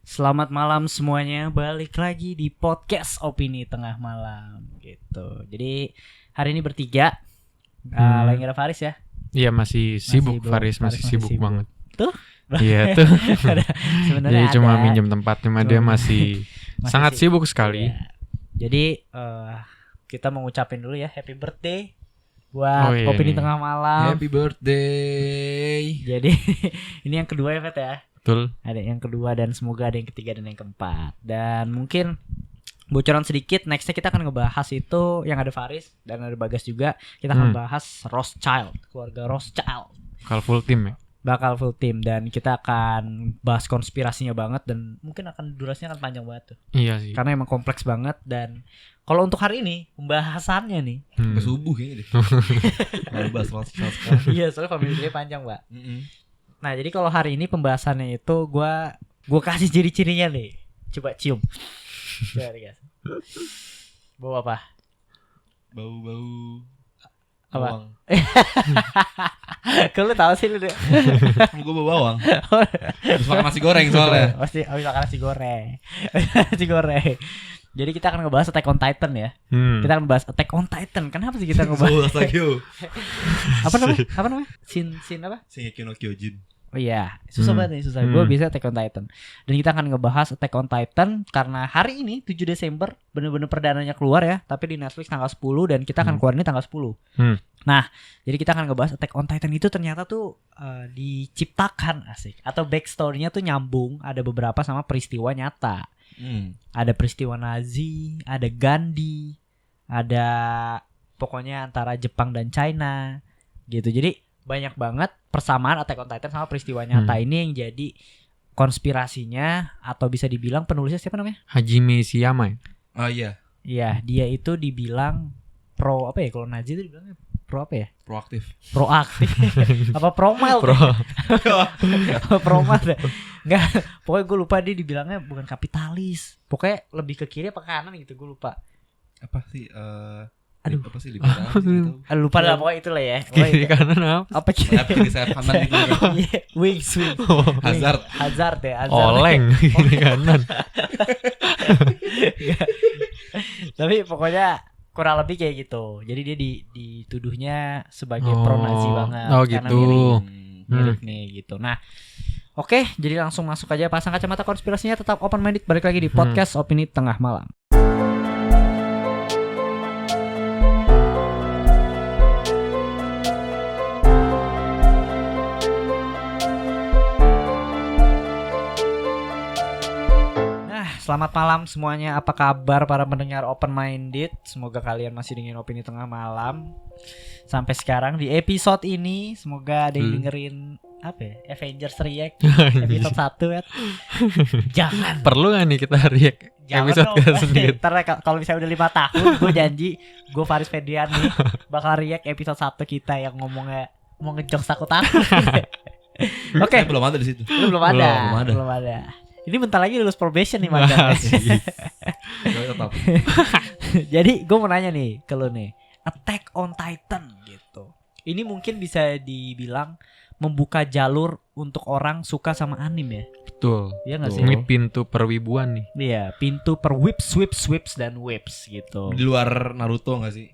Selamat malam semuanya, balik lagi di podcast Opini Tengah Malam gitu. Jadi hari ini bertiga, lagi ada Faris ya? Iya masih sibuk, Faris masih sibuk banget. Tuh? Iya tuh. Sebenarnya Jadi cuma minjem tempat, cuma dia masih sangat sibuk sekali. Ya. Jadi kita mau ngucapin dulu ya happy birthday buat Opini Tengah Malam. Happy birthday. Jadi ini yang kedua ya Fet ya. Betul. Ada yang kedua dan semoga ada yang ketiga dan yang keempat. Dan mungkin bocoran sedikit, nextnya kita akan ngebahas itu yang ada Faris dan ada Bagas juga. Kita akan bahas Rothschild, keluarga Rothschild. Bakal full tim ya? Bakal full tim dan kita akan bahas konspirasinya banget dan mungkin akan durasinya akan panjang banget tuh. Iya sih. Karena emang kompleks banget dan kalau untuk hari ini pembahasannya nih ke subuh kayaknya deh. Mau bahas Rothschild sekarang. Iya, soalnya family tree panjang, Mbak. Nah, jadi kalau hari ini pembahasannya itu gua kasih ciri-cirinya nih. Coba cium. Coba guys. Bau apa? Bau Apa? bawang. Kalau tahu sih lu deh. Gue bau bawang. Terus makan nasi goreng soalnya. Pasti habis makan nasi goreng. Nasi goreng. Jadi kita akan ngebahas Attack on Titan ya. Kita akan ngebahas Attack on Titan. Kenapa sih kita ngebahas? Apa namanya? Shin apa? Shingeki no Kyojin. Oh iya, susah banget nih, susah. Gue bisa Attack on Titan. Dan kita akan ngebahas Attack on Titan karena hari ini 7 Desember bener-bener perdananya keluar ya, tapi di Netflix tanggal 10 dan kita akan keluar ini tanggal 10. Nah, jadi kita akan ngebahas Attack on Titan itu ternyata tuh diciptakan asik atau backstory-nya tuh nyambung, ada beberapa sama peristiwa nyata. Ada peristiwa Nazi, ada Gandhi, ada pokoknya antara Jepang dan China gitu. Jadi banyak banget persamaan Attack on Titan sama peristiwa nyata ini yang jadi konspirasinya atau bisa dibilang penulisnya siapa namanya? Hajime Siyama ya? Oh iya. Iya, dia itu dibilang pro apa ya? Kalau Nazi itu dibilangnya pro apa ya? Proaktif. Proaktif. Apa promal? Promal deh. Enggak, pokoknya gue lupa dia dibilangnya bukan kapitalis. Pokoknya lebih ke kiri apa ke kanan gitu, gue lupa. Apa sih? Aduh, apa sih liberal gitu? Lupa lah pokoknya itulah ya. Kiri kanan apa? Apa Kiri sayap kanan gitu. Wings. Hazard ya, Hazard. Oleng kiri kanan. Tapi pokoknya kurang lebih kayak gitu. Jadi dia dituduhnya sebagai pro Nazi banget. Oh karena gitu. mirip nih gitu. Nah, oke, jadi langsung masuk aja. Pasang kacamata konspirasinya, tetap open minded. Balik lagi di podcast Opini Tengah Malam. Selamat malam semuanya, apa kabar para pendengar open minded? Semoga kalian masih dengan Opini Tengah Malam sampai sekarang di episode ini. Semoga ada yang dengerin apa ya? Avengers React episode 1 ya. Jangan. Perlu gak nih kita react episode ke sendiri? Ntar kalau misalnya udah 5 tahun, gue janji gue Faris Fedrian nih bakal react episode 1 kita yang ngomongnya mau ngejokes takut-takut. Oke. Belum ada di situ. Belum ada. Ini bentar lagi lulus probation nih Magang. Jadi gue mau nanya nih ke lo nih, Attack on Titan gitu. Ini mungkin bisa dibilang membuka jalur untuk orang suka sama anime ya. Betul. Iya nggak sih? Ini pintu perwibuan nih. Iya, pintu per whips dan whips gitu. Di luar Naruto nggak sih?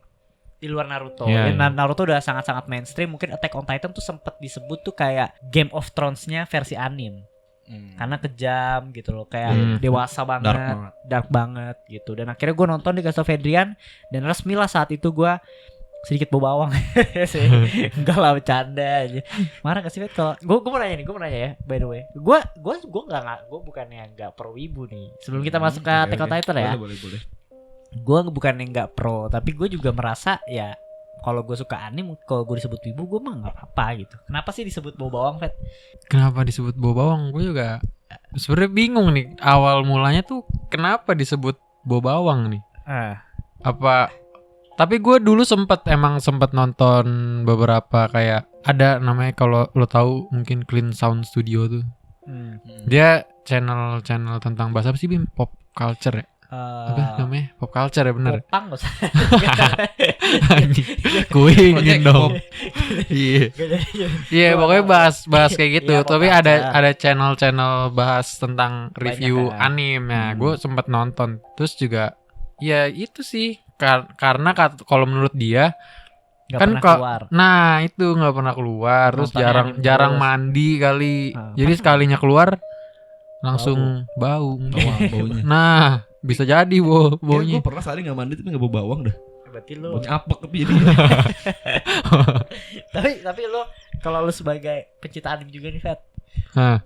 Di luar Naruto. Yeah. Naruto udah sangat-sangat mainstream. Mungkin Attack on Titan tuh sempet disebut tuh kayak Game of Thrones-nya versi anime. Karena kejam gitu loh, kayak dewasa banget, dark banget gitu. Dan akhirnya gue nonton di Gasto Fedrian dan resmi lah saat itu gue sedikit bau bawang. Enggak lah, bercanda aja. Marah gak sih Fed kalau gue mau nanya ya, by the way. Gue bukannya nggak pro wibu nih. Sebelum kita masuk ke Attack on Titan ya. Boleh. Gue bukannya nggak pro, tapi gue juga merasa ya kalau gue suka anime, kalau gue disebut wibu, gue mah nggak apa-apa gitu. Kenapa sih disebut bau bawang, Fet? Kenapa disebut bau bawang? Gue juga sebenarnya bingung nih. Awal mulanya tuh kenapa disebut bau bawang nih? Apa? Tapi gue dulu sempet nonton beberapa kayak ada namanya, kalau lo tahu mungkin Clean Sound Studio tuh. Dia channel tentang bahasa apa sih, Bim? Pop culture ya? apa namanya? Pop culture ya bener. Popang gak usah. Gue ingin dong. Iya, pokoknya bahas kayak gitu. Iya, Tapi pop ada channel-channel bahas tentang review Banyak, kan? anime. Nah, gue sempat nonton. Terus juga ya itu sih karena kalau menurut dia Gak kan pernah keluar. Nah, itu nggak pernah keluar. Terus Nontonnya anime jarang terus. mandi kali. Jadi sekalinya keluar langsung bau. Baunya. Nah, bisa jadi baunya. Gue pernah sehari nggak mandi tapi nggak bau bawang dah. Berarti lu. Baunya apek tapi jadi. tapi lu kalau lu sebagai pecinta anime juga nih, Fet. Nah,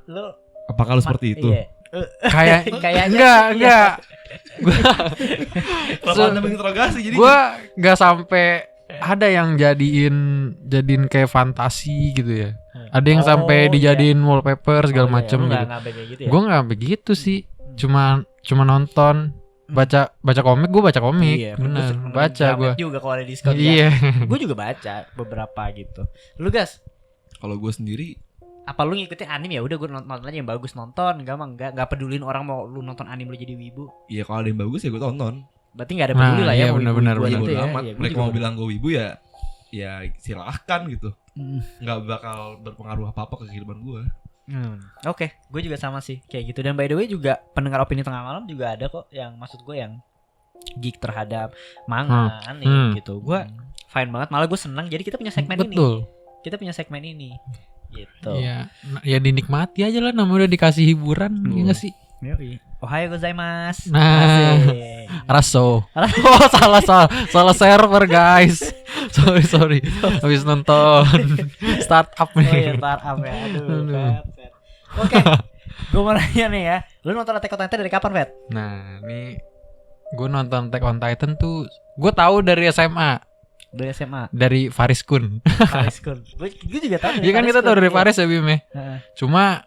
Lu Apakah lu seperti itu? Iya. Kayaknya enggak. Kenapa Anda menginterogasi jadi? Gue nggak sampai ada yang jadiin kayak fantasi gitu ya. Ada yang sampai dijadiin wallpaper segala macem gitu. Gitu ya? Gue nggak begitu sih. Cuma nonton, baca komik. Gue baca komik, Iya, bener. Baca gue. juga kalau ada diskon. Iya. Gue juga baca beberapa gitu. Lu Gas, Kalau gue sendiri, apa lu ngikutin anime ya udah gue nonton aja yang bagus nonton, enggak pedulin orang mau lu nonton anime lu jadi wibu. ya kalau ada yang bagus ya gue tonton. Berarti enggak ada peduli lah ya iya, mau benar-benar wibu-wibuan Ya itu bodo ya. amat. Iya, gua Mereka juga mau bilang gue wibu ya silahkan gitu. Nggak bakal berpengaruh apa-apa ke kehidupan gue. Oke, gue juga sama sih kayak gitu. Dan by the way juga pendengar opini tengah malam juga ada kok yang maksud gue yang geek terhadap manga, anime gitu. Gue fine banget, malah gue senang. Jadi kita punya segmen Betul. ini. Kita punya segmen ini. Gitu. Iya, ya dinikmati aja lah, namanya udah dikasih hiburan, ya nggak sih? Yoi. Ohayo gozaimasu. Nah, Asik. Raso. Oh, salah server guys. Sorry. Habis nonton startup Oh iya, nih. startup ya. Aduh. Fet. Oke. Gue mau nanya nih ya. Lu nonton Attack on Titan dari kapan, Fet? Nah, nih gue nonton Attack on Titan tuh, gue tahu dari SMA, Dari SMA. dari Faris Kun. Faris Kun. Gue juga tahu. Iya kan kita tahu dari Faris ya Bim ya. Heeh. Cuma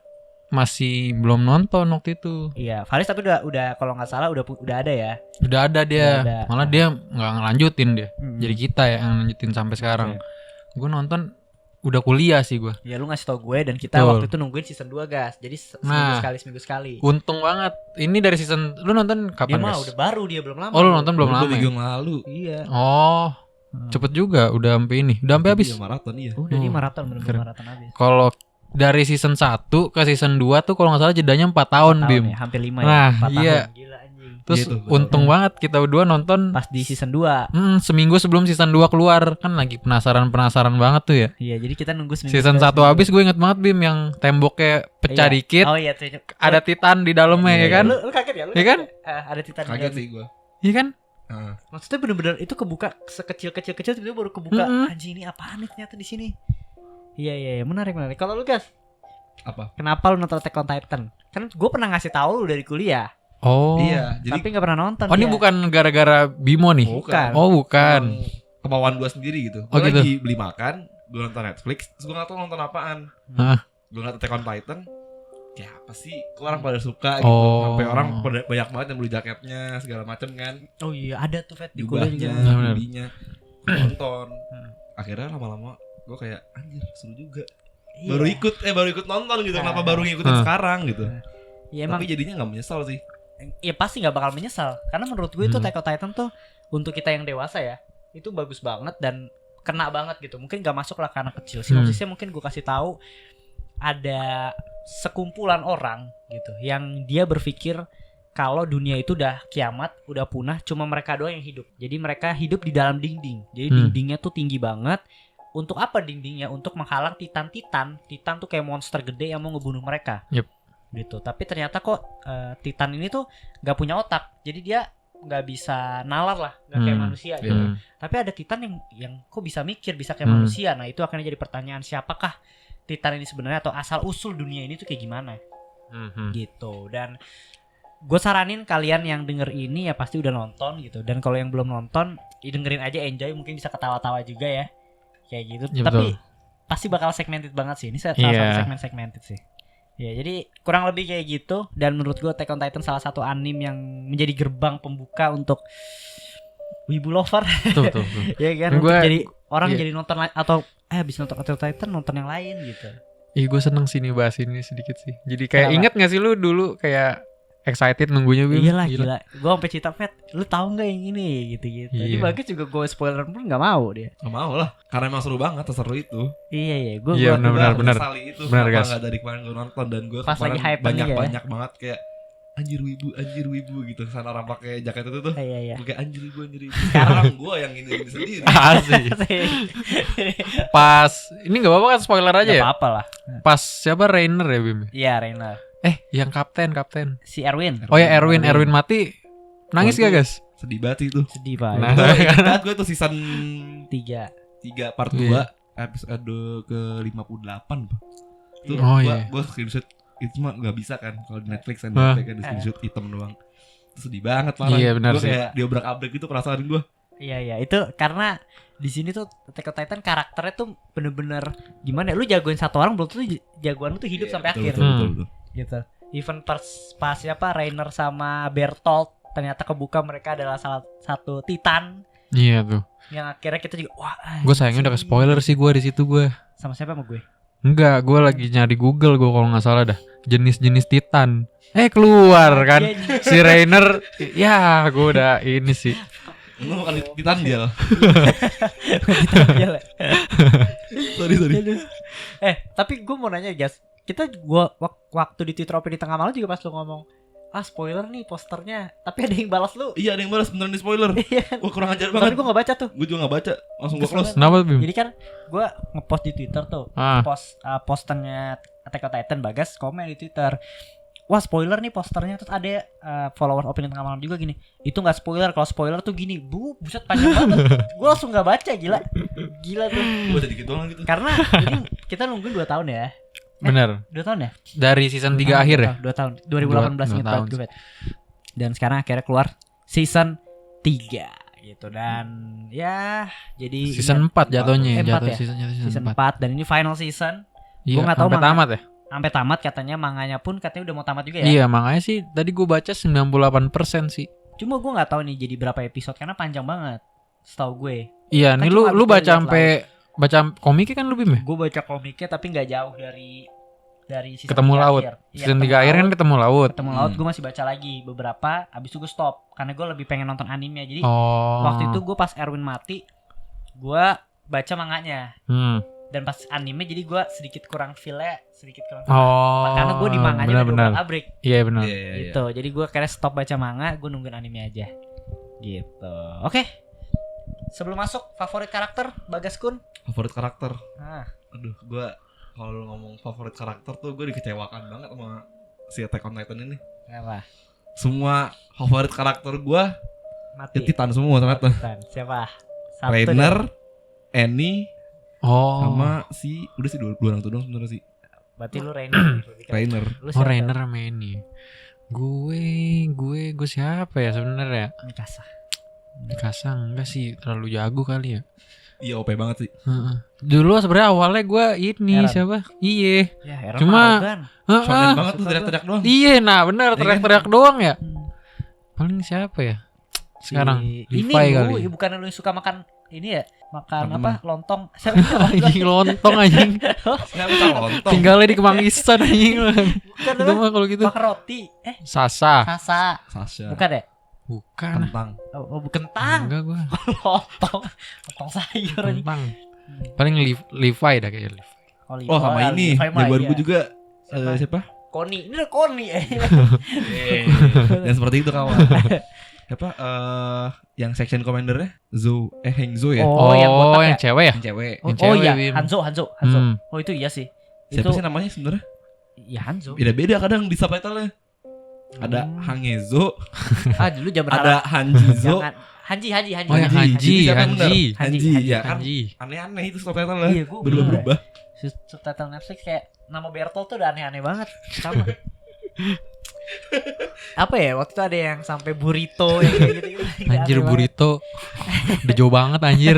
masih belum nonton waktu itu. Iya, Faris tapi udah kalau nggak salah udah ada ya. Udah ada dia. Udah ada. Malah dia nggak ngelanjutin dia. Hmm. Jadi kita yang ngelanjutin sampai sekarang. Gue nonton udah kuliah sih gue. Ya lu ngasih tau gue dan kita waktu itu nungguin season 2 gas. Jadi seminggu sekali. Untung banget. Ini dari season, lu nonton kapan Dia mah guys? udah baru, dia belum lama. Oh, lu nonton belum lama ya? Minggu yang lalu. Iya. Oh, cepet juga. Udah sampai ini. Udah sampai habis. Iya, maraton iya. Udah dia maraton, bener-bener maraton habis. Kalau dari season 1 ke season 2 tuh kalau gak salah jedanya 4 tahun Bim Ya, hampir 5 Nah, ya. 4 iya. tahun. Gila anjing. Terus Gitu, untung banget kita berdua nonton Pas di season 2. seminggu sebelum season 2 keluar. Kan lagi penasaran banget tuh ya. Iya, jadi kita nunggu seminggu. Season 1 habis gue inget banget Bim, yang temboknya pecah Iya. dikit. Oh iya, tuh. Ada Titan di dalamnya ya kan. Lu kaget ya? Lu Iya kan? Ada Titan. Kaget sih gue. Iya kan? Maksudnya bener-bener itu kebuka sekecil-kecil tiba-tiba baru kebuka. Anjing, ini apaan nih ternyata di sini. Iya, menarik. Kalau lu Gas, Apa? kenapa lu nonton Attack on Titan? Kan gue pernah ngasih tahu lu dari kuliah, Oh. Iya, jadi tapi nggak pernah nonton. Oh, ini dia. bukan gara-gara Bimo nih. Bukan. Oh, bukan. kemauan gue sendiri gitu. Oh, Gue gitu. lagi beli makan, gue nonton Netflix, terus gue gak tau nonton apaan. Hah. Gue ngeliat Attack on Titan, kayak apa sih? Kok orang pada suka gitu. Oh. Sampai orang banyak banget yang beli jaketnya segala macem kan. Oh iya, ada tuh Fet di kuliah Jubahnya, juga. Bener. belinya. Nonton. Akhirnya lama-lama gue kayak anjir seru juga. Iya. Baru ikut nonton gitu. Nah. Kenapa baru ngikutin sekarang gitu. Ya emang Tapi jadinya gak menyesal sih. ya pasti nggak bakal menyesal karena menurut gue itu Attack on Titan tuh untuk kita yang dewasa ya itu bagus banget dan kena banget gitu. Mungkin nggak masuk lah karena kecil. Sinopsisnya mungkin gue kasih tahu, ada sekumpulan orang gitu yang dia berpikir kalau dunia itu udah kiamat, udah punah, cuma mereka doang yang hidup. Jadi mereka hidup di dalam dinding. Jadi dindingnya tuh tinggi banget. Untuk apa dindingnya? Untuk menghalang Titan-Titan. Titan tuh kayak monster gede yang mau ngebunuh mereka. Yep. Gitu. Tapi ternyata kok Titan ini tuh nggak punya otak. Jadi dia nggak bisa nalar lah, nggak kayak manusia gitu. Tapi ada Titan yang kok bisa mikir, bisa kayak manusia. Nah itu akhirnya jadi pertanyaan, siapakah Titan ini sebenarnya, atau asal usul dunia ini tuh kayak gimana? Gitu. Dan gue saranin kalian yang denger ini ya pasti udah nonton gitu. Dan kalau yang belum nonton, ya dengerin aja, enjoy, mungkin bisa ketawa-tawa juga ya. Kayak gitu. Ya, tapi betul. pasti bakal segmented banget sih. Ini salah satu segmented sih. Ya, jadi kurang lebih kayak gitu. Dan menurut gue Attack on Titan salah satu anime yang menjadi gerbang pembuka untuk wibu lover. Betul. Ya kan, Gua- untuk jadi orang iya. jadi nonton atau habis nonton Attack on Titan nonton yang lain gitu. Ih, gue seneng sih nih bahas ini sedikit sih. Jadi kayak Kenapa? inget gak sih lu dulu kayak excited nunggunya Bim. Iyalah gila. Gue sampai cerita Fet, lu tahu nggak yang ini gitu-gitu. Ini Iya. Bagas juga gue spoiler pun nggak mau dia. Gak mau lah, karena emang seru banget, seru itu. Iya gue Iya, benar. Menyesali itu Benar, kenapa guys. nggak dari kemarin gue nonton, dan gue Pas lagi hype-nya banyak banget kayak anjir wibu gitu. Sana orang pakai jaket itu tuh. Iya. Gue kayak anjir wibu. Sekarang gue yang ini sendiri. Asik. Pas ini nggak apa-apa kan spoiler aja Gak ya. apa-apa lah. Pas siapa Rainer ya Bim? Iya Reina. Yang kapten. Si Erwin. Oh ya Erwin mati. Nangis Oh, gak itu guys? Sedih banget itu. Sedih pak. Nah. Itu ingat banget gue tuh season 3. 3 part 2 episode ke 58 Pak. Itu gue screenshot itu mah gak bisa kan kalau di Netflix kan di screenshot hitam doang. Itu sedih banget parah. Iya, benar Gue sih. kayak diobrak-abrik gitu perasaan gue. Iya itu karena di sini tuh Attack on Titan karakternya tuh bener-bener gimana ya, lu jagoin satu orang belum tentu jagoan lu tuh hidup sampai akhir Betul. gitu. Even pas siapa Rainer sama Bertolt ternyata kebuka mereka adalah salah satu Titan Iya tuh. yang akhirnya kita juga wah. Gue sayangnya udah ke spoiler sih gue di situ gue. Sama siapa sama gue? Enggak, gue lagi nyari Google gue kalau nggak salah dah jenis-jenis Titan. Keluar kan si Rainer. Ya gue udah ini sih. Lu bukan Titan dia. Sorry. Tapi gue mau nanya guys, waktu di Twitter di tengah malam juga pas lu ngomong spoiler nih posternya, tapi ada yang balas lu. Iya, ada yang balas beneran di spoiler. Wah, kurang ajar Tapi banget. gue gak baca tuh. Gue juga gak baca, langsung gue close. Kenapa Bim? Jadi kan gue ngepost di Twitter tuh, posternya Attack on Titan, Bagas komen di Twitter, wah spoiler nih posternya. Terus ada follower opini tengah malam juga gini, itu nggak spoiler, kalau spoiler tuh gini, buset panjang banget. Gue langsung nggak baca, gila tuh. Gue tadi gitu doang gitu. Karena ini kita nungguin 2 tahun ya. Bener. 2 tahun ya? Dari season 3 akhir ya? 2 tahun. 2018 ingat banget gue. Dan sekarang akhirnya keluar season 3 gitu, dan ya jadi Season 4 jatuhnya ya, season 4 dan ini final season. Iya, Gue nggak tahu sampai tamat ya? Sampai tamat katanya, manganya pun katanya udah mau tamat juga ya. Iya, makanya sih tadi gue baca 98% sih. Cuma gue nggak tahu nih jadi berapa episode karena panjang banget setahu gue. Iya, Kan nih cuma lu habis baca dari sampai baca komiknya kan lu Bim ya? Gue baca komiknya tapi nggak jauh dari season Ketemu 3 laut. akhir. Iya, Season 3 akhir kan ketemu laut. Ketemu laut gue masih baca lagi beberapa, abis itu gue stop karena gue lebih pengen nonton anime. Jadi Oh. waktu itu gue pas Erwin mati, gue baca manganya. Dan pas anime jadi gue sedikit kurang feel-nya, karena gue di manganya udah abrik. Iya benar. Gitu. Jadi gue kira stop baca manga, gue nungguin anime aja. Gitu. Oke. Sebelum masuk favorit karakter Bagas Kun. Favorit karakter. Aduh, gue kalau lu ngomong favorit karakter tuh gue dikecewakan banget sama si Attack on Titan ini. Kenapa? Semua favorit karakter gue Mati. Titan semua ternyata. Siapa? Rainer, Annie, Oh. sama si udah sih dua orang tuh dong sebenarnya sih. Berarti lu Rainer. Rainer. Rainer sama ini. Gue siapa ya sebenarnya? Mikasa enggak sih, terlalu jago kali ya. Iya, OP banget sih. Dulu sebenarnya awalnya gue ini Eren. siapa? Iya. Ya, Eren Cuma Shonen banget tuh, teriak-teriak doang. Iya, nah benar teriak-teriak doang ya. Paling siapa ya? Sekarang ini Levi lu, kali. bukan lu suka makan ini ya? Makan Apa? Lontong. Anjing lontong anjing. Enggak bisa lontong. Tinggalnya di Kemangisan anjing. Bukan Itu mah kalau gitu. makan roti. Sasa. Sasha. Bukan ya? Bukan. Kentang. Oh, kentang. Enggak gua. Lontong sayur ini. Kentang. Paling Levi dah kayaknya. Oh, sama ini. Jagoan gue juga siapa? Koni. Ini udah Koni. Dan seperti itu kawan. Siapa? Yang section commander-nya Hengzo ya? Oh, yang botak yang ya? cewek ya? Yang cewek. Yang Oh cewek, iya, Bim. Hanzo. Oh itu iya sih. Siapa Itu sih namanya sebenarnya? ya Hanzo. Beda-beda kadang di subtitle-nya. Ada Hangezo, Dulu jam ada Hanjizo. Hanji. Oh yang Hanji. Ya kan Hanji. aneh-aneh itu subtitle-nya. Iya, gua berubah-berubah. Subtitle Netflix kayak nama Bertolt tuh udah aneh-aneh banget. Sama. Apa ya, waktu itu ada yang sampai burrito yang kayak gitu. Anjir burrito. Udah jauh banget anjir.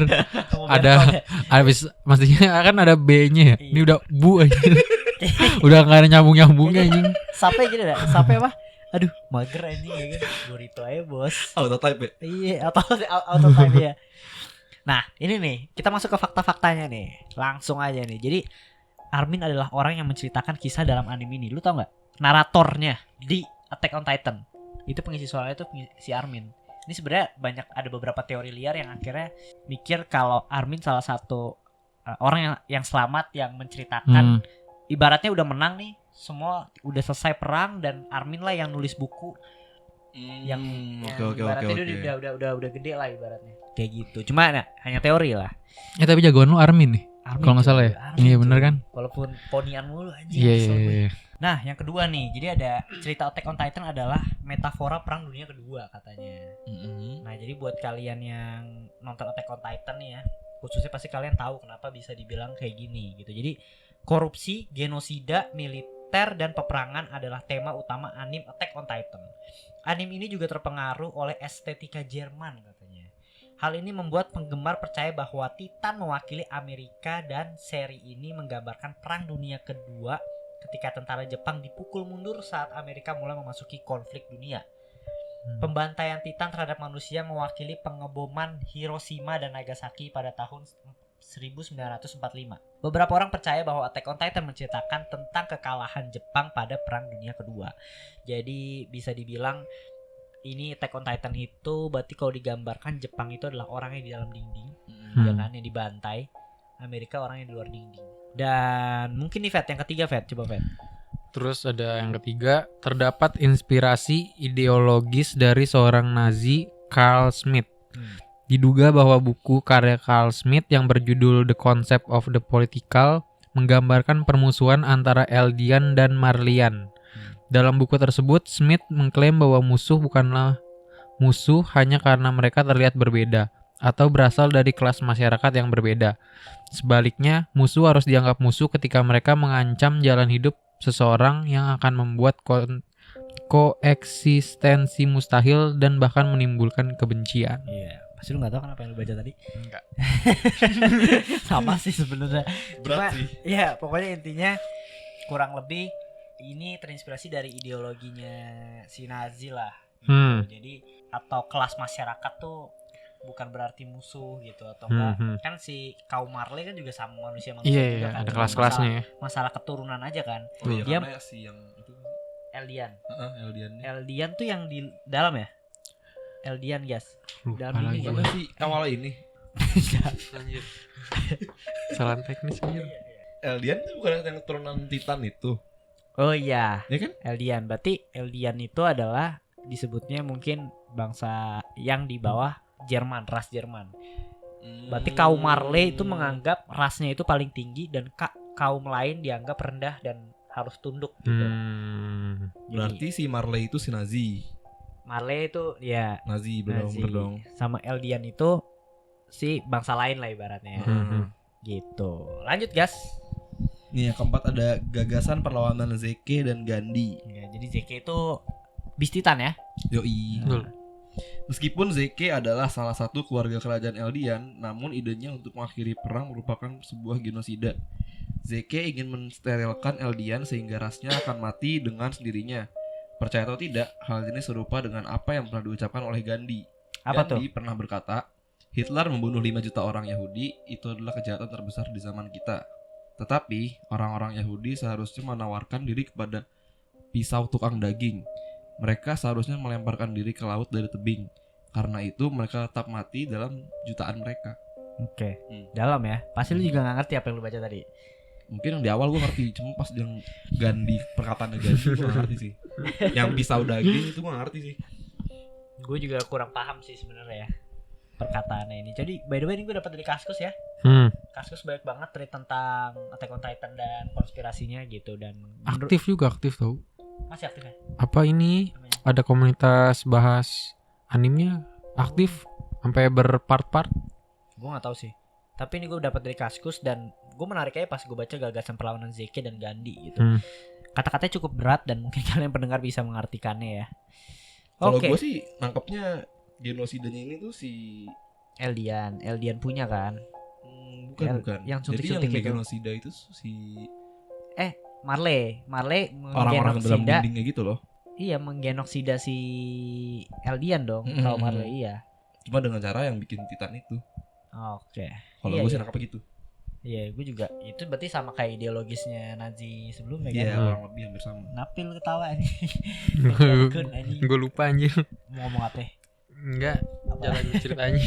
Ada habis maksudnya kan ada B-nya. Ini udah bu anjir. Udah enggak ada nyambung-nyambungnya anjing. Sampai gitu dah. Sampai apa? Aduh, mager anjing ya kan. Burrito aja, Bos. Auto type ya? Iya, auto type ya. Nah, ini nih, kita masuk ke fakta-faktanya nih. Langsung aja nih. Jadi Armin adalah orang yang menceritakan kisah dalam anime ini. Lu tau gak? Naratornya di Attack on Titan. Itu pengisi suaranya itu si Armin. Ini sebenarnya ada beberapa teori liar yang akhirnya mikir kalau Armin salah satu orang yang selamat yang menceritakan ibaratnya udah menang nih, semua udah selesai perang dan Armin lah yang nulis buku yang ibaratnya udah gede lah ibaratnya. Kayak gitu. Cuma hanya teori lah. Tapi jagoan lu Armin nih. Kalau nggak salah ya. Iya bener kan? Walaupun ponian mulu aja. Iya. Nah, yang kedua nih, jadi ada cerita Attack on Titan adalah metafora Perang Dunia Kedua katanya. Nah, jadi buat kalian yang nonton Attack on Titan nih ya, khususnya pasti kalian tahu kenapa bisa dibilang kayak gini gitu. Jadi korupsi, genosida, militer, dan peperangan adalah tema utama anime Attack on Titan. Anime ini juga terpengaruh oleh estetika Jerman katanya. Hal ini membuat penggemar percaya bahwa Titan mewakili Amerika dan seri ini menggambarkan Perang Dunia Kedua ketika tentara Jepang dipukul mundur saat Amerika mulai memasuki konflik dunia. Pembantaian Titan terhadap manusia mewakili pengeboman Hiroshima dan Nagasaki pada tahun 1945. Beberapa orang percaya bahwa Attack on Titan menceritakan tentang kekalahan Jepang pada Perang Dunia Kedua. Jadi bisa dibilang ini Attack on Titan itu berarti kalau digambarkan Jepang itu adalah orangnya di dalam dinding, ya kan, yang dibantai. Amerika orangnya di luar dinding. Dan mungkin nih yang ketiga coba Fet. Terus ada yang ketiga, terdapat inspirasi ideologis dari seorang Nazi, Carl Schmitt. Diduga bahwa buku karya Carl Schmitt yang berjudul The Concept of the Political menggambarkan permusuhan antara Eldian dan Marleyan. Dalam buku tersebut, Schmitt mengklaim bahwa musuh bukanlah musuh hanya karena mereka terlihat berbeda atau berasal dari kelas masyarakat yang berbeda. Sebaliknya, musuh harus dianggap musuh ketika mereka mengancam jalan hidup seseorang yang akan membuat koeksistensi mustahil dan bahkan menimbulkan kebencian. Iya, pasti lu nggak tahu kan apa yang lu baca tadi? Enggak. Sama sih sebenarnya. Berat sih. Ya, pokoknya intinya kurang lebih ini terinspirasi dari ideologinya si Nazi lah. Gitu. Jadi atau kelas masyarakat tuh bukan berarti musuh gitu atau enggak. Kan si kaum Marley kan juga sama manusia-manusia juga kan. Ada kelas-kelasnya ya. Masalah keturunan aja kan. Dia si yang itu Eldian. Eldian tuh yang di dalam ya? Eldian guys. Dalam ini gimana sih awalnya ini? Anjir. Salah teknis anjir. Eldian itu bukan yang keturunan Titan itu. Oh iya. Ya kan? Eldian. Berarti Eldian itu adalah disebutnya mungkin bangsa yang di bawah Jerman, ras Jerman. Berarti kaum Marley itu menganggap rasnya itu paling tinggi dan kaum lain dianggap rendah dan harus tunduk gitu. Berarti si Marley itu si Nazi. Marley itu ya Nazi bener dong. Sama Eldian itu si bangsa lain lah ibaratnya. Gitu. Lanjut guys. Nih yang keempat ada gagasan perlawanan Zeke dan Gandhi. Ya, jadi Zeke itu Beast Titan ya. Yoi. Meskipun Zeke adalah salah satu keluarga kerajaan Eldian, namun idenya untuk mengakhiri perang merupakan sebuah genosida. Zeke ingin mensterilkan Eldian sehingga rasnya akan mati dengan sendirinya. Percaya atau tidak, hal ini serupa dengan apa yang pernah diucapkan oleh Gandhi. Gandhi pernah berkata, Hitler membunuh 5 juta orang Yahudi, itu adalah kejahatan terbesar di zaman kita. Tetapi, orang-orang Yahudi seharusnya menawarkan diri kepada pisau tukang daging. Mereka seharusnya melemparkan diri ke laut dari tebing. Karena itu mereka tetap mati dalam jutaan mereka. Oke. Dalam ya. Pasti lu juga gak ngerti apa yang lu baca tadi. Mungkin yang di awal gue ngerti, cuma pas yang Gandhi, perkataannya Gandhi gue gak ngerti sih. Yang pisau daging itu gue gak ngerti sih. Gue juga kurang paham sih sebenarnya ya perkataannya ini. Jadi by the way ini gue dapat dari Kaskus ya. Kaskus banyak banget cerita tentang Attack on Titan dan konspirasinya gitu. Dan aktif tau. Masih aktif ya? Apa ini ada komunitas bahas animenya aktif sampai berpart-part? Gue nggak tahu sih. Tapi ini gue dapat dari Kaskus dan gue menarik aja pas gue baca gagasan perlawanan Zeke dan Gandhi gitu. Kata-katanya cukup berat dan mungkin kalian pendengar bisa mengartikannya ya. Kalau gue sih nangkepnya genosidanya ini tuh si Eldian punya kan? Bukan. Yang jadi yang genosida itu si Marley orang-orang dalam dindingnya gitu loh. Iya, menggenoksida si Eldian dong, kalau Marley iya. Cuma dengan cara yang bikin Titan itu. Oke. Kalau gue sih nangkep gitu. Iya, gue juga. Itu berarti sama kayak ideologisnya Nazi sebelumnya kan? Iya, kurang lebih hampir sama. Napil ketawa nih. Gue lupa anjir. Mau ngomong apa? Enggak, jalan ceritanya.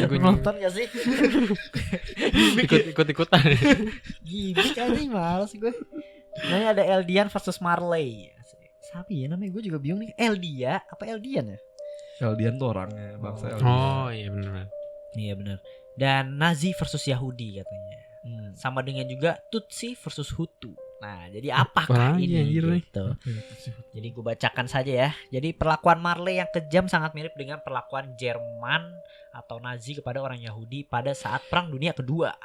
Gue nonton gak sih? Ikut-ikutan. Gimik anjing, males gue. Namanya ada Eldian versus Marley. Siapa ya namanya? Gue juga bingung nih. Eldia apa Eldian ya? Eldian tuh orangnya, bangsa Eldian. Oh iya benar. Iya benar. Dan Nazi versus Yahudi katanya. Sama dengan juga Tutsi versus Hutu. Nah, jadi apakah ini gitu? Jadi gue bacakan saja ya. Jadi perlakuan Marley yang kejam sangat mirip dengan perlakuan Jerman atau Nazi kepada orang Yahudi pada saat Perang Dunia Kedua.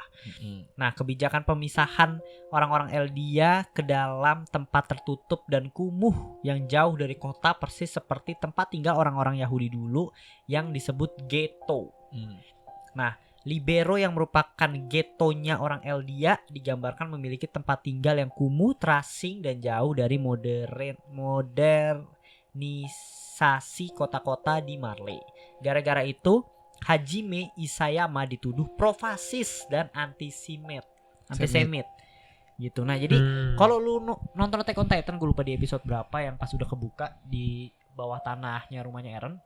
Nah, kebijakan pemisahan orang-orang Eldia ke dalam tempat tertutup dan kumuh yang jauh dari kota persis seperti tempat tinggal orang-orang Yahudi dulu yang disebut ghetto. Nah, Libero yang merupakan getonya orang Eldia digambarkan memiliki tempat tinggal yang kumuh, terasing dan jauh dari modernisasi kota-kota di Marley. Gara-gara itu, Hajime Isayama dituduh pro-fasis dan antisemit. Gitu. Nah, jadi kalau lu nonton Attack on Titan, gue lupa di episode berapa yang pas udah kebuka di bawah tanahnya rumahnya Eren.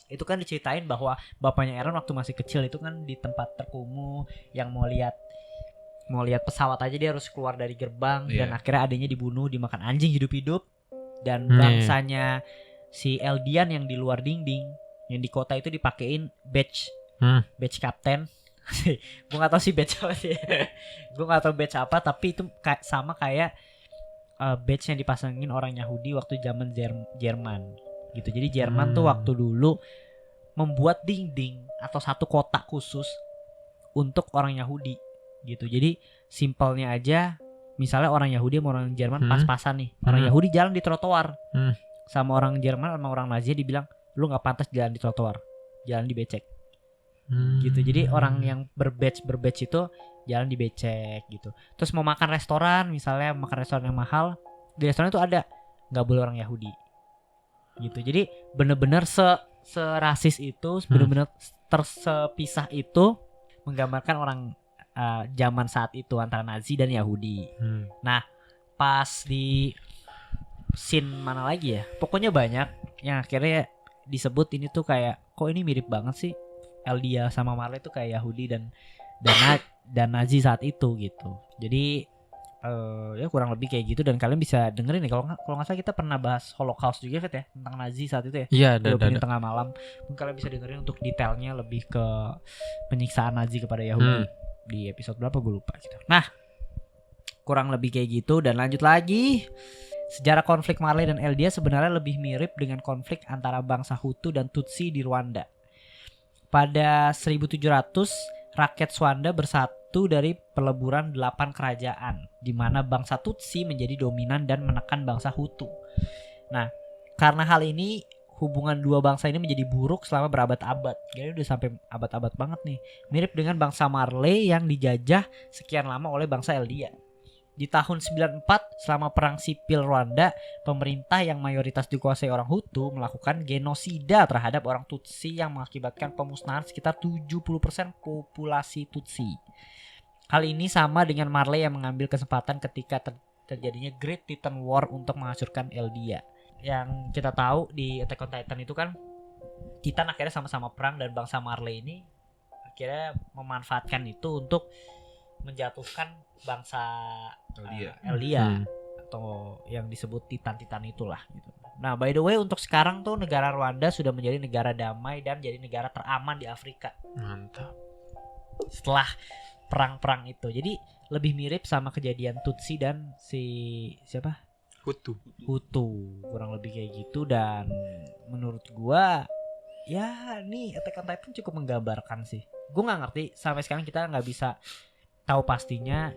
Itu kan diceritain bahwa bapaknya Eren waktu masih kecil itu kan di tempat terkumuh yang mau lihat pesawat aja dia harus keluar dari gerbang dan akhirnya adanya dibunuh dimakan anjing hidup-hidup dan bangsanya si Eldian yang di luar dinding yang di kota itu dipakein badge kapten. Gue nggak tahu sih badge apa sih. Gue nggak tahu badge apa tapi itu sama kayak badge yang dipasangin orang Yahudi waktu zaman Jerman. Gitu. Jadi Jerman tuh waktu dulu membuat dinding atau satu kotak khusus untuk orang Yahudi gitu. Jadi simpelnya aja misalnya orang Yahudi sama orang Jerman pas-pasan nih. Orang Yahudi jalan di trotoar. Sama orang Jerman sama orang Nazi dibilang lu enggak pantas jalan di trotoar. Jalan di becek. Gitu. Jadi orang yang berbadge itu jalan di becek gitu. Terus mau makan restoran, misalnya makan restoran yang mahal, di restoran itu ada enggak boleh orang Yahudi. Gitu. Jadi benar-benar serasis itu, benar-benar tersepisah itu menggambarkan orang zaman saat itu antara Nazi dan Yahudi. Nah, pas di scene mana lagi ya? Pokoknya banyak yang akhirnya disebut ini tuh kayak kok ini mirip banget sih Eldia sama Marley tuh kayak Yahudi dan Nazi saat itu gitu. Jadi ya kurang lebih kayak gitu dan kalian bisa dengerin nih kalau nggak salah kita pernah bahas Holocaust juga ya tentang Nazi saat itu ya. Iya, ada tengah malam. Mungkin kalian bisa dengerin untuk detailnya lebih ke penyiksaan Nazi kepada Yahudi di episode berapa gue lupa gitu. Nah, kurang lebih kayak gitu dan lanjut lagi. Sejarah konflik Marley dan Eldia sebenarnya lebih mirip dengan konflik antara bangsa Hutu dan Tutsi di Rwanda. Pada 1700 rakyat Rwanda bersatu dari peleburan 8 kerajaan di mana bangsa Tutsi menjadi dominan dan menekan bangsa Hutu. Nah, karena hal ini hubungan dua bangsa ini menjadi buruk selama berabad-abad. Jadi udah sampai abad-abad banget nih. Mirip dengan bangsa Marley yang dijajah sekian lama oleh bangsa Eldia. Di tahun 94 selama perang sipil Rwanda, pemerintah yang mayoritas dikuasai orang Hutu melakukan genosida terhadap orang Tutsi yang mengakibatkan pemusnahan sekitar 70% populasi Tutsi. Hal ini sama dengan Marley yang mengambil kesempatan ketika terjadinya Great Titan War untuk menghancurkan Eldia. Yang kita tahu di Attack on Titan itu kan Titan akhirnya sama-sama perang dan bangsa Marley ini akhirnya memanfaatkan itu untuk menjatuhkan bangsa Eldia atau yang disebut Titan-Titan itulah gitu. Nah, by the way untuk sekarang tuh negara Rwanda sudah menjadi negara damai dan jadi negara teraman di Afrika. Mantap. Setelah perang-perang itu. Jadi lebih mirip sama kejadian Tutsi dan siapa? Hutu. Kurang lebih kayak gitu dan menurut gua ya nih Attack on Titan cukup menggambarkan sih. Gua enggak ngerti sampai sekarang kita enggak bisa tahu pastinya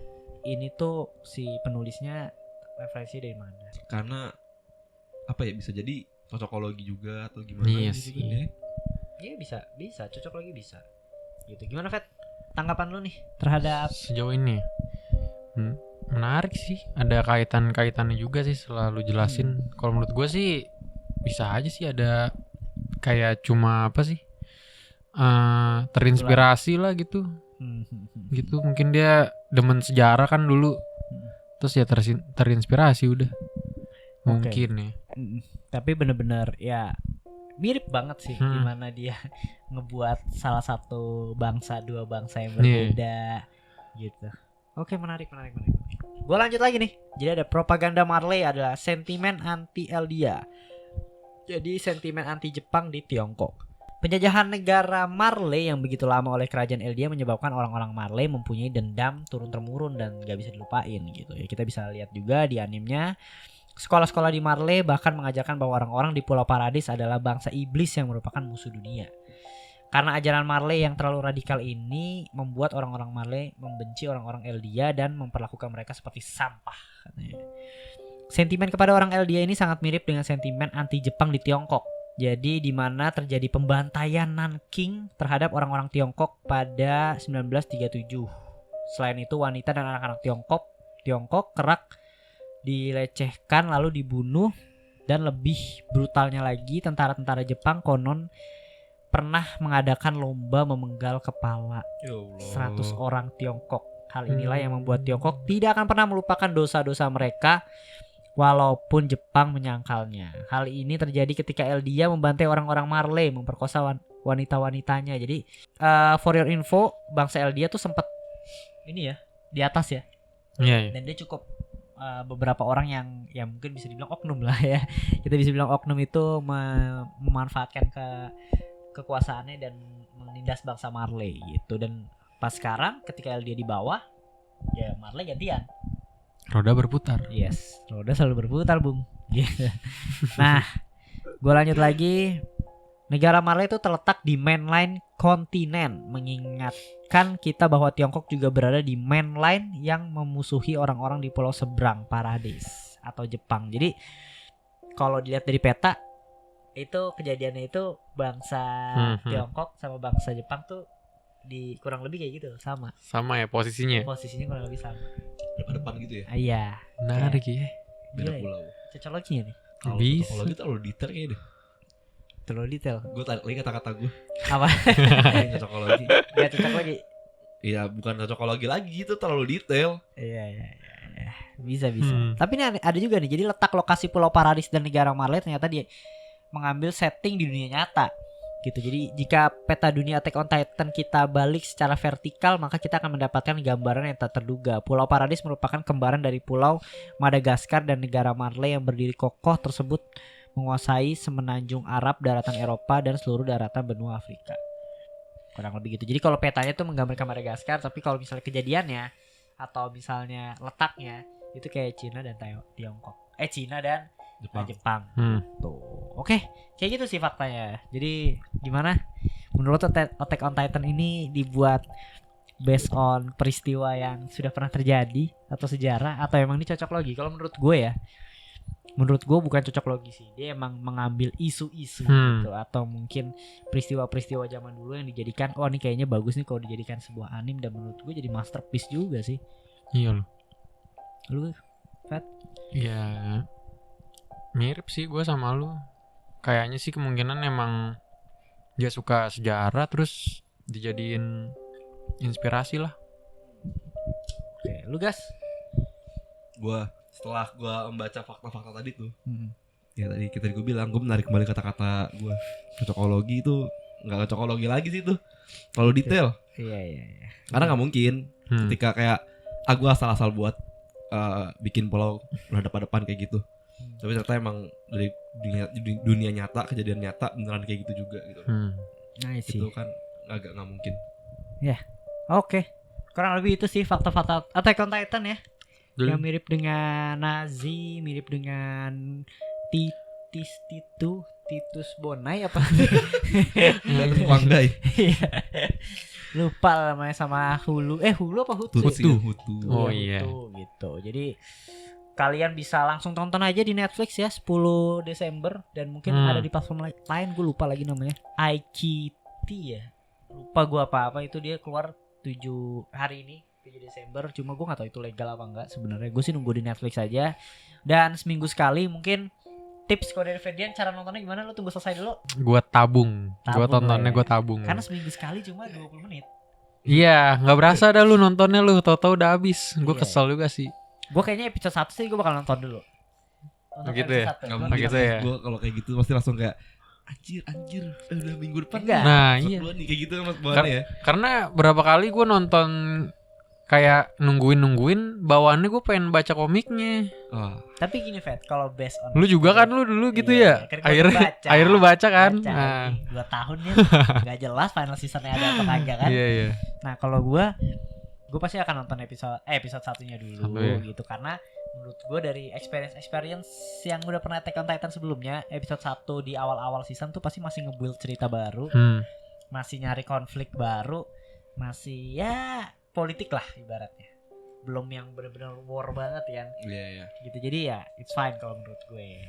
ini tuh si penulisnya referensi dari mana. Karena apa ya bisa jadi cocokologi juga atau gimana gitu sih. Iya bisa cocokologi bisa. Gitu. Gimana Fet? Tanggapan lu nih terhadap sejauh ini? Menarik sih. Ada kaitannya juga sih selalu jelasin. Kalau menurut gue sih bisa aja sih ada kayak cuma apa sih? Terinspirasi lah gitu. Gitu, mungkin dia demen sejarah kan dulu. Terus ya terinspirasi udah. Mungkin ya. Tapi bener-bener ya mirip banget sih gimana dia ngebuat salah satu bangsa, dua bangsa yang berbeda gitu. Oke, menarik. Gue lanjut lagi nih. Jadi ada propaganda Marley adalah sentimen anti Eldia. Jadi sentimen anti Jepang di Tiongkok. Penjajahan negara Marley yang begitu lama oleh kerajaan Eldia menyebabkan orang-orang Marley mempunyai dendam turun-temurun dan gak bisa dilupain gitu ya. Kita bisa lihat juga di animenya. Sekolah-sekolah di Marley bahkan mengajarkan bahwa orang-orang di Pulau Paradis adalah bangsa iblis yang merupakan musuh dunia. Karena ajaran Marley yang terlalu radikal ini membuat orang-orang Marley membenci orang-orang Eldia dan memperlakukan mereka seperti sampah katanya. Sentimen kepada orang Eldia ini sangat mirip dengan sentimen anti Jepang di Tiongkok. Jadi di mana terjadi pembantaian Nanking terhadap orang-orang Tiongkok pada 1937. Selain itu wanita dan anak-anak Tiongkok kerap dilecehkan lalu dibunuh, dan lebih brutalnya lagi tentara-tentara Jepang konon pernah mengadakan lomba memenggal kepala 100 orang Tiongkok. Hal inilah yang membuat Tiongkok tidak akan pernah melupakan dosa-dosa mereka walaupun Jepang menyangkalnya. Hal ini terjadi ketika Eldia membantai orang-orang Marley, memperkosa wanita-wanitanya. Jadi for your info, bangsa Eldia tuh sempat ini ya di atas ya. Iya. Dan dia cukup beberapa orang yang mungkin bisa dibilang oknum lah ya. Kita bisa bilang oknum itu memanfaatkan kekuasaannya dan menindas bangsa Marley gitu. Dan pas sekarang ketika Eldia di bawah, ya Marley gantian. Roda berputar. Yes, roda selalu berputar, Bung. Nah, gue lanjut lagi. Negara Marley itu terletak di mainline kontinen, mengingatkan kita bahwa Tiongkok juga berada di mainline yang memusuhi orang-orang di pulau seberang Paradis atau Jepang. Jadi kalau dilihat dari peta, itu kejadiannya itu bangsa Tiongkok sama bangsa Jepang tuh di kurang lebih kayak gitu, sama ya posisinya kurang lebih sama, depan gitu ya. Iya, menarik ya. Beda pulau. Cocok lagi nih. Bisa. Kalau gitu terlalu detail kayaknya deh. Terlalu detail. Gue tarik lagi kata-kata gue. Apa? Cocokologi. Gak cocok lagi. Iya, bukan cocokologi lagi, itu terlalu detail. Iya. Bisa. Tapi ini ada juga nih. Jadi letak lokasi Pulau Paradis dan negara Marley ternyata dia mengambil setting di dunia nyata. Gitu. Jadi jika peta dunia Attack on Titan kita balik secara vertikal, maka kita akan mendapatkan gambaran yang tak terduga. Pulau Paradis merupakan kembaran dari Pulau Madagaskar dan negara Marley yang berdiri kokoh tersebut menguasai semenanjung Arab, daratan Eropa, dan seluruh daratan benua Afrika. Kurang lebih gitu. Jadi kalau petanya itu menggambarkan Madagaskar, tapi kalau misalnya kejadiannya atau misalnya letaknya itu kayak Cina dan Tiongkok. Cina dan Jepang. Tuh. Oke, kayak gitu sih faktanya. Jadi gimana? Menurut Attack on Titan ini dibuat based on peristiwa yang sudah pernah terjadi atau sejarah, atau emang ini cocok logi? Kalau menurut gue ya, menurut gue bukan cocok logi sih. Dia emang mengambil isu-isu gitu, atau mungkin peristiwa-peristiwa zaman dulu yang dijadikan, oh ini kayaknya bagus nih kalau dijadikan sebuah anime, dan menurut gue jadi masterpiece juga sih. Iya loh. Lu, Fat? Iya. Mirip sih gue sama lu. Kayaknya sih kemungkinan emang dia suka sejarah terus dijadiin inspirasi lah. Oke, lu gas? Gue setelah gue membaca fakta-fakta tadi tuh, ya tadi gue bilang gue menarik kembali kata-kata gue. Cocokologi itu nggak cocokologi lagi sih tuh, terlalu detail. Iya. Karena nggak mungkin ketika kayak gue asal-asal buat bikin pulau berhadapan-hadapan kayak gitu. Tapi ternyata emang dari dunia nyata, kejadian nyata beneran kayak gitu juga gitu. Nah, itu kan agak nggak mungkin. Ya, oke. Kurang lebih itu sih fakta-fakta Attack on Titan ya. Yang mirip dengan Nazi, mirip dengan Titus Bonai apa? Wanggai. Lupa namanya, sama Hulu. Hulu apa Hutu? Hutu. Oh iya. Gitu. Jadi kalian bisa langsung tonton aja di Netflix ya 10 Desember, dan mungkin ada di platform lain, gue lupa lagi namanya. IKT ya. Lupa gue apa itu, dia keluar 7 hari ini 7 Desember. Cuma gue gak tahu itu legal apa enggak sebenarnya. Gue sih nunggu di Netflix aja. Dan seminggu sekali mungkin. Tips kalau dari Ferdian cara nontonnya gimana? Lu tunggu selesai dulu. Gue tabung. Gue tontonnya ya. Gue tabung. Karena seminggu sekali cuma 20 menit. Iya, nggak berasa dah lu nontonnya lu, tau-tau udah habis. Gue Iya. kesel juga sih. Gue kayaknya episode 1 sih gue bakal nonton dulu. Untuk Gitu episode ya? 1. Nggak Oh, mungkin gitu sih. ya? Gue kalau kayak gitu pasti langsung kayak anjir, udah minggu depan. Enggak. Nah, Episode iya. 2 nih kayak gitu mas bawaannya ya. Karena berapa kali gue nonton kayak nungguin bawaannya gue pengen baca komiknya. Wah, Tapi gini Fat, kalau based on Lu juga kan lu dulu gitu Iya, ya? kan gua Akhirnya baca. akhirnya lu baca kan? Baca, Nah, 2 tahun ya. Gak jelas final seasonnya ada apa kagak kan. iya iya. Nah kalau gue pasti akan nonton episode satunya dulu Satu ya. gitu. Karena menurut gue dari experience yang udah pernah Attack on Titan sebelumnya, episode 1 di awal-awal season tuh pasti masih nge-build cerita baru, masih nyari konflik baru, masih ya politik lah ibaratnya. Belum yang bener-bener war banget kan iya. gitu. Jadi ya it's fine kalau menurut gue.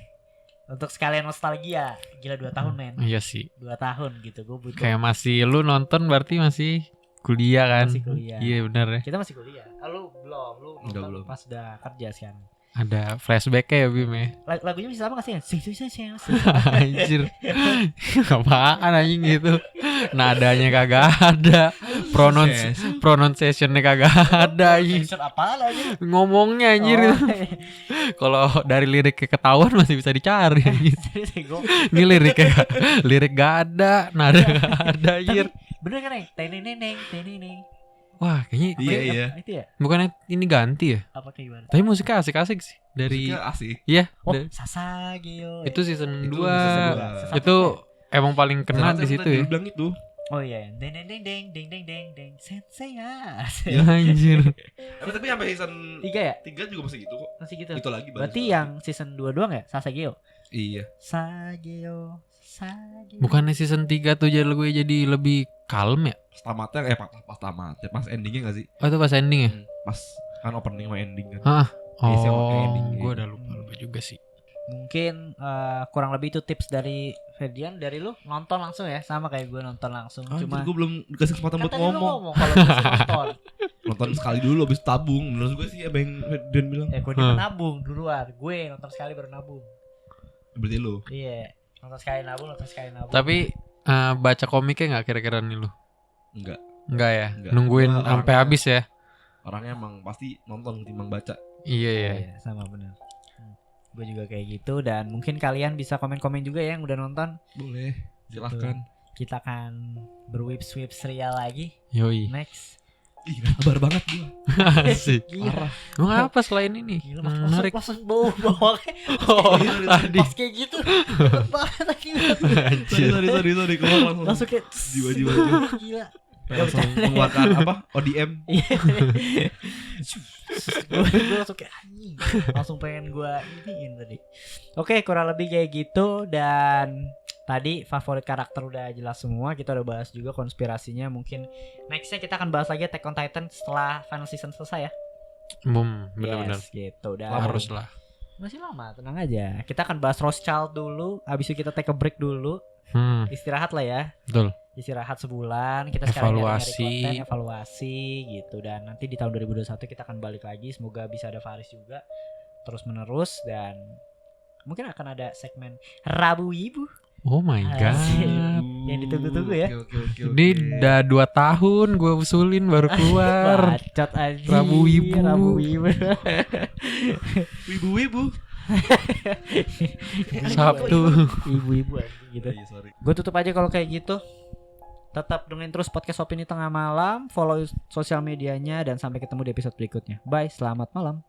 Untuk sekalian nostalgia, gila 2 tahun men. Iya sih. 2 tahun gitu gue butuh. Kayak masih lu nonton berarti masih kuliah kan? Masih kuliah. Iya benar ya. Kita masih kuliah. Lu belum, lu Enggak, nonton belum. pas udah kerja sekarang. Ada flashback-nya ya Bim ya. Lagunya bisa lama gak sih? Sing. Anjir. Apaan anjing gitu. Nadanya kagak ada. Pronunciation-nya kagak ada anjing. Section apa lagi? Ngomongnya anjir. Oh, Kalau dari liriknya ketahuan masih bisa dicari anjir. serius ya, gua. Ini lirik gak ada, nada gak ada anjir. Tapi bener kan Neng? Teneneng. Wah, kayaknya Iya. Itu ya? bukannya ini ganti ya? Apa kayak gimana? Tapi musiknya asik-asik sih dari Musiknya asik. iya, Oh, dari- Sasageo. itu season Itu 2. season dua. Itu emang paling kena Ternyata di situ tadi ya. lu bilang itu. Oh iya. Deng sensei ya. Anjir. Tapi sampai season 3 ya? 3 juga masih gitu kok. Masih gitu. Itu lagi bagus Berarti lagi. yang season 2 doang ya? Sasageo. Iya. Sageo. Bukannya season 3 tuh jadi gue jadi lebih kalem ya? Pas tamatnya pas tamatnya pas endingnya gak sih? Oh itu pas ending ya? Pas kan opening sama ending kan. Oh, Iya sih, sama ending gue gitu. udah lupa juga sih. Mungkin kurang lebih itu tips dari Ferdian. Dari lu nonton langsung ya, sama kayak gue nonton langsung. Cuma gue belum dikasih kesempatan buat tadi lu ngomong. kalau bisa nonton. Nonton sekali dulu habis tabung. Menurut gue sih apa yang Dan bilang. Gue dia nabung duluan. Gue nonton sekali baru nabung. Berarti lu. Iya, nonton sekali nabung. Tapi baca komiknya nggak kira-kira nih lu? Enggak ya? Enggak. Nungguin Gua sampai orangnya- habis ya? Orangnya emang pasti nonton ketimbang baca. Iya ya. Iya, sama benar. Gue juga kayak gitu. Dan mungkin kalian bisa komen-komen juga ya yang udah nonton. Boleh. Silahkan. Kita akan berwip-swip serial lagi. Yoi. Next. Ih, sabar banget gue. Asik. Gila. Emang apa selain ini? Gila, Menarik. masuk bawah Oh, tadi. pas kayak gitu. Cepet banget lagi. Anjir. Sorry keluar langsung. Langsung kayak Jiwa-jiwa. gila. Langsung mengeluarkan apa? ODM. Gue langsung kayak anjing. Langsung pengen gue iniin tadi. Oke, kurang lebih kayak gitu. Dan tadi favorit karakter udah jelas semua. Kita udah bahas juga konspirasinya. Mungkin nextnya kita akan bahas lagi Attack on Titan setelah final season selesai ya. Bener-bener. Yes, gitu. Dan Harus lah. masih lama, tenang aja. Kita akan bahas Rothschild dulu. Abis itu kita take a break dulu. Istirahat lah ya. Betul. Istirahat sebulan, kita sekarang Evaluasi. nyari konten, evaluasi gitu. Dan nanti di tahun 2021 kita akan balik lagi. Semoga bisa ada Faris juga terus menerus. Dan mungkin akan ada segmen Rabu Ibu Oh my god. Asik. Yang ditunggu-tunggu ya. Oke. Ini udah 2 tahun gue usulin baru keluar. Bacot aja. Rabu Ibu. Rabu Ibu. Wibu-wibu. Sabtu. Ibu-ibu aja gitu. Iya, sorry. Gue tutup aja kalau kayak gitu. Tetap dengerin terus podcast Opini Tengah Malam. Follow sosial medianya. Dan sampai ketemu di episode berikutnya. Bye, selamat malam.